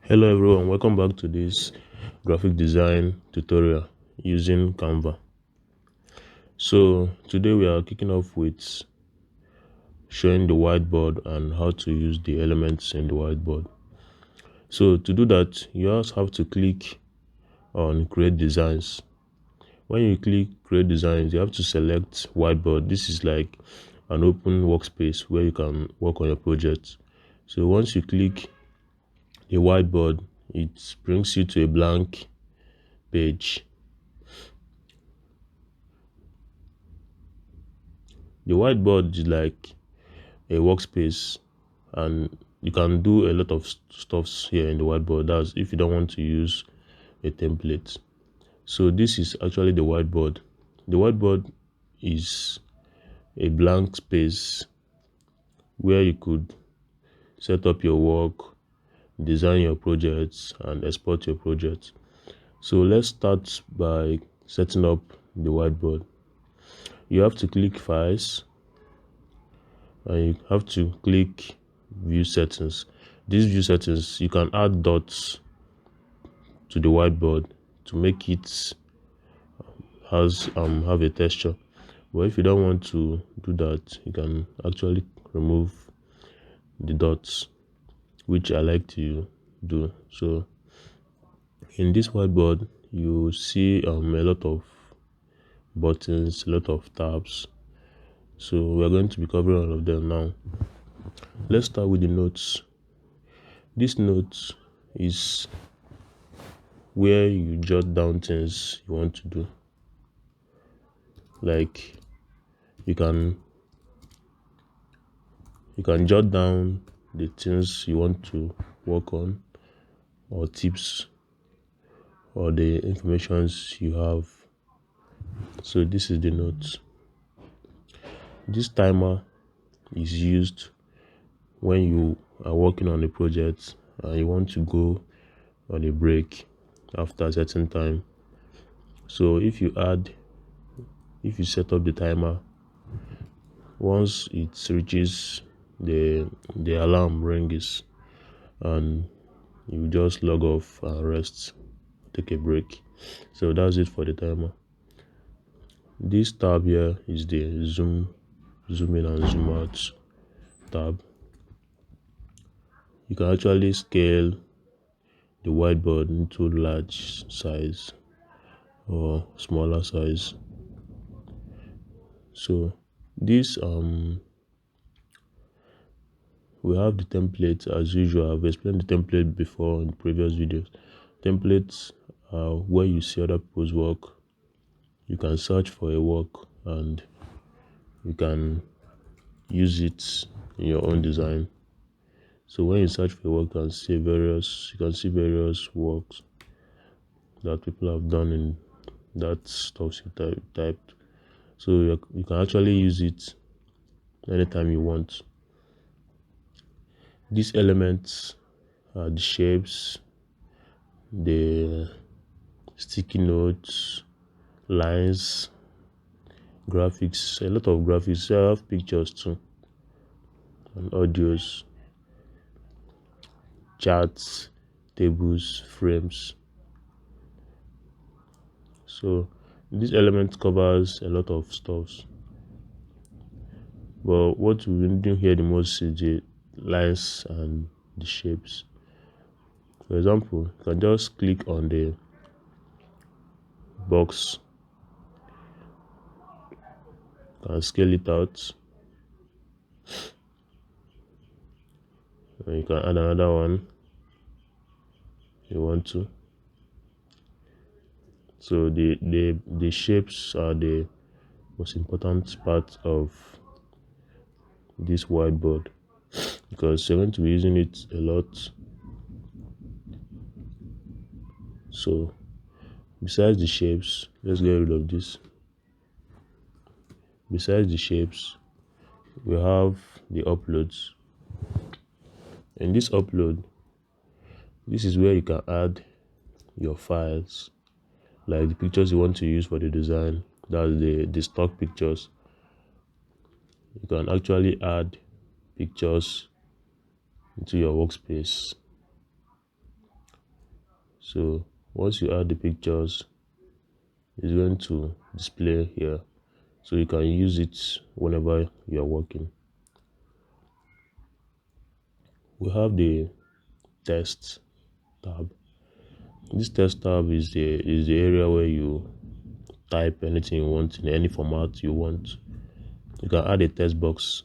Hello everyone, welcome back to this graphic design tutorial using Canva. So today we are kicking off with showing the whiteboard and how to use the elements in the whiteboard. So to do that, you also have to click on create designs. When you click create designs, you have to select whiteboard. This is like an open workspace where you can work on your project. So once you click the whiteboard, it brings you to a blank page. The whiteboard is like a workspace, and you can do a lot of stuffs here in the whiteboard. That's if you don't want to use a template. So this is actually the whiteboard. The whiteboard is a blank space where you could set up your work, design your projects, and export your projects. So let's start by setting up the whiteboard. You have to click files and you have to click view settings. These view settings, you can add dots to the whiteboard to make it have a texture. But if you don't want to do that, you can actually remove the dots, which I like to do. So in this whiteboard, you see a lot of buttons, a lot of tabs. So we're going to be covering all of them now. Let's start with the notes. This note is where you jot down things you want to do. Like you can jot down the things you want to work on, or tips, or the informations you have. So this is the notes. This timer is used when you are working on a project and you want to go on a break after a certain time. So if you set up the timer, once it reaches the alarm rings, and you just log off and rest, take a break. So that's it for the timer. This tab here is the zoom in and zoom out tab. You can actually scale the whiteboard into large size or smaller size. So this we have the template as usual. I've explained the template before in previous videos. Templates are where you see other people's work. You can search for a work and you can use it in your own design. So when you search for a work, you can see various works that people have done in that stuff you typed. So you can actually use it anytime you want. These elements are the shapes, the sticky notes, lines, graphics, a lot of graphics. I have pictures too, and audios, charts, tables, frames. So this element covers a lot of stuff, but what we've been doing here the most is the lines and the shapes. For example, you can just click on the box and scale it out, and you can add another one if you want to. So the shapes are the most important part of this whiteboard, because you're going to be using it a lot. So besides the shapes, let's get rid of this. Besides the shapes, we have the uploads. In this upload, this is where you can add your files, like the pictures you want to use for the design. That's the stock pictures. You can actually add pictures into your workspace. So once you add the pictures, it's going to display here, so you can use it whenever you are working. We have the test tab. This test tab is the area where you type anything you want in any format you want. You can add a text box.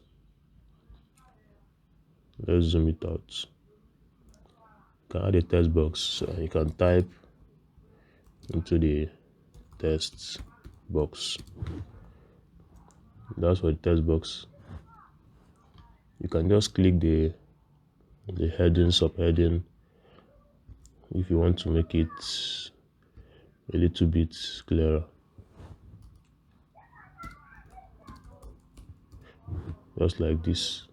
Let's zoom it out. You can add a text box and you can type into the text box. That's for the text box. You can just click the heading, subheading, if you want to make it a little bit clearer. Just like this.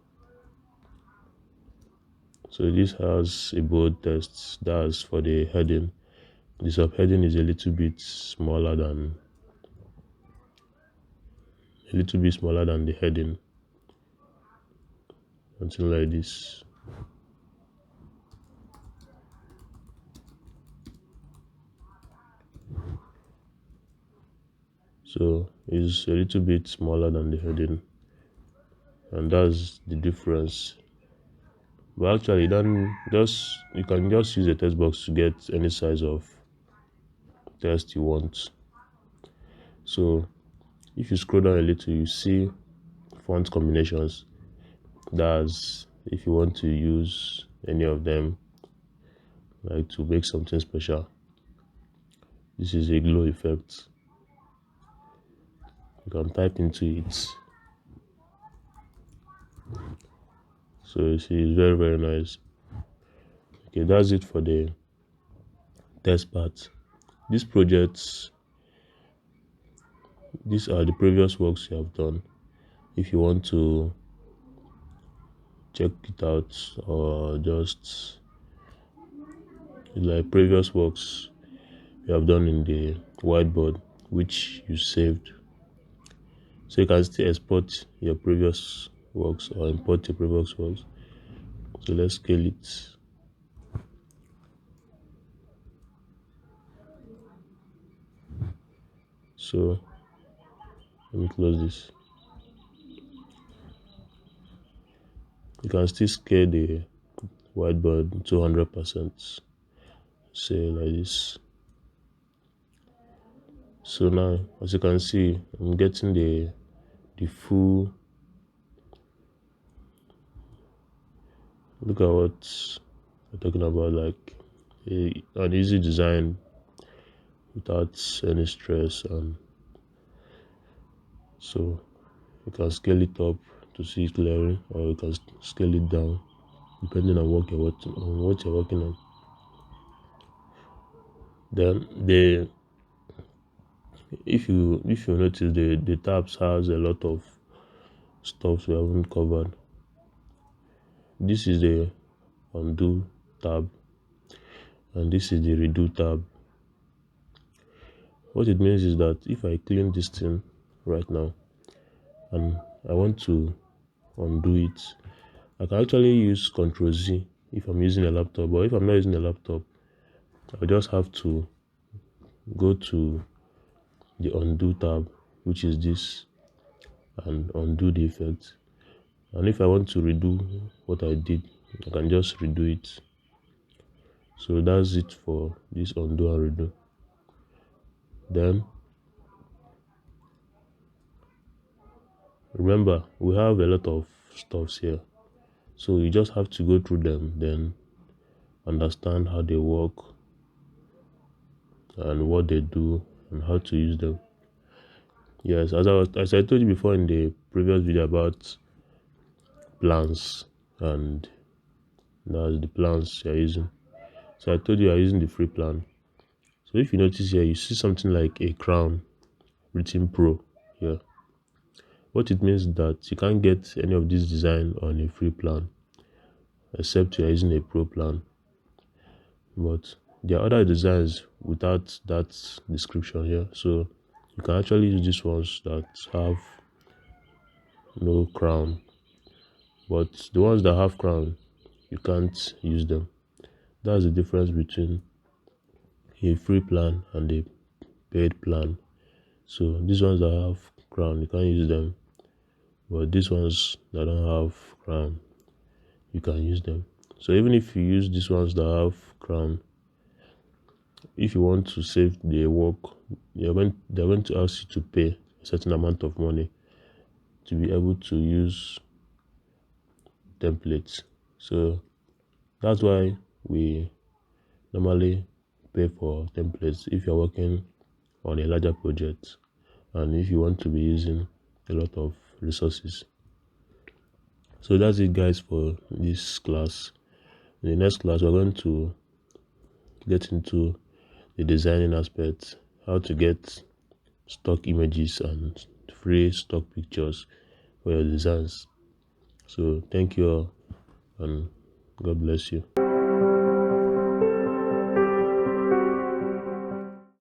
So this has a bold text. That's for the heading. The subheading is a little bit smaller than the heading. Something like this. So it's a little bit smaller than the heading, and that's the difference. But actually, you can just use a text box to get any size of text you want. So if you scroll down a little, you see font combinations. That's if you want to use any of them, like to make something special. This is a glow effect. You can type into it. So you see, it's very, very nice. Okay, that's it for the test part. These projects, these are the previous works you have done. If you want to check it out, or just like previous works you have done in the whiteboard which you saved, so you can still export your previous works or import your previous works. So let's scale it. So let me close this. You can still scale the whiteboard to 100%, say like this. So now, as you can see, I'm getting the full. Look at what we're talking about, like an easy design without any stress. And so you can scale it up to see it clearly, or you can scale it down depending on what you're working on. Then if you notice, the tabs has a lot of stuff we haven't covered. This is the undo tab, and this is the redo tab. What it means is that if I clean this thing right now and I want to undo it, I can actually use Ctrl Z if I'm using a laptop. But if I'm not using a laptop, I'll just have to go to the undo tab, which is this, and undo the effect. And if I want to redo what I did, I can just redo it. So that's it for this undo and redo. Then remember, we have a lot of stuffs here, so you just have to go through them, then understand how they work and what they do and how to use them. Yes, as I told you before in the previous video about plans, and that's the plans you're using. So I told you I'm using the free plan. So if you notice here, you see something like a crown written pro here. What it means is that you can't get any of this design on a free plan except you're using a pro plan. But there are other designs without that description here, so you can actually use these ones that have no crown. But the ones that have crown, you can't use them. That's the difference between a free plan and a paid plan. So these ones that have crown, you can't use them, but these ones that don't have crown, you can use them. So even if you use these ones that have crown, if you want to save the work, they're going to ask you to pay a certain amount of money to be able to use templates. So that's why we normally pay for templates if you're working on a larger project and if you want to be using a lot of resources. So that's it, guys, for this class. In the next class, we're going to get into the designing aspect, how to get stock images and free stock pictures for your designs. So thank you all, and God bless you.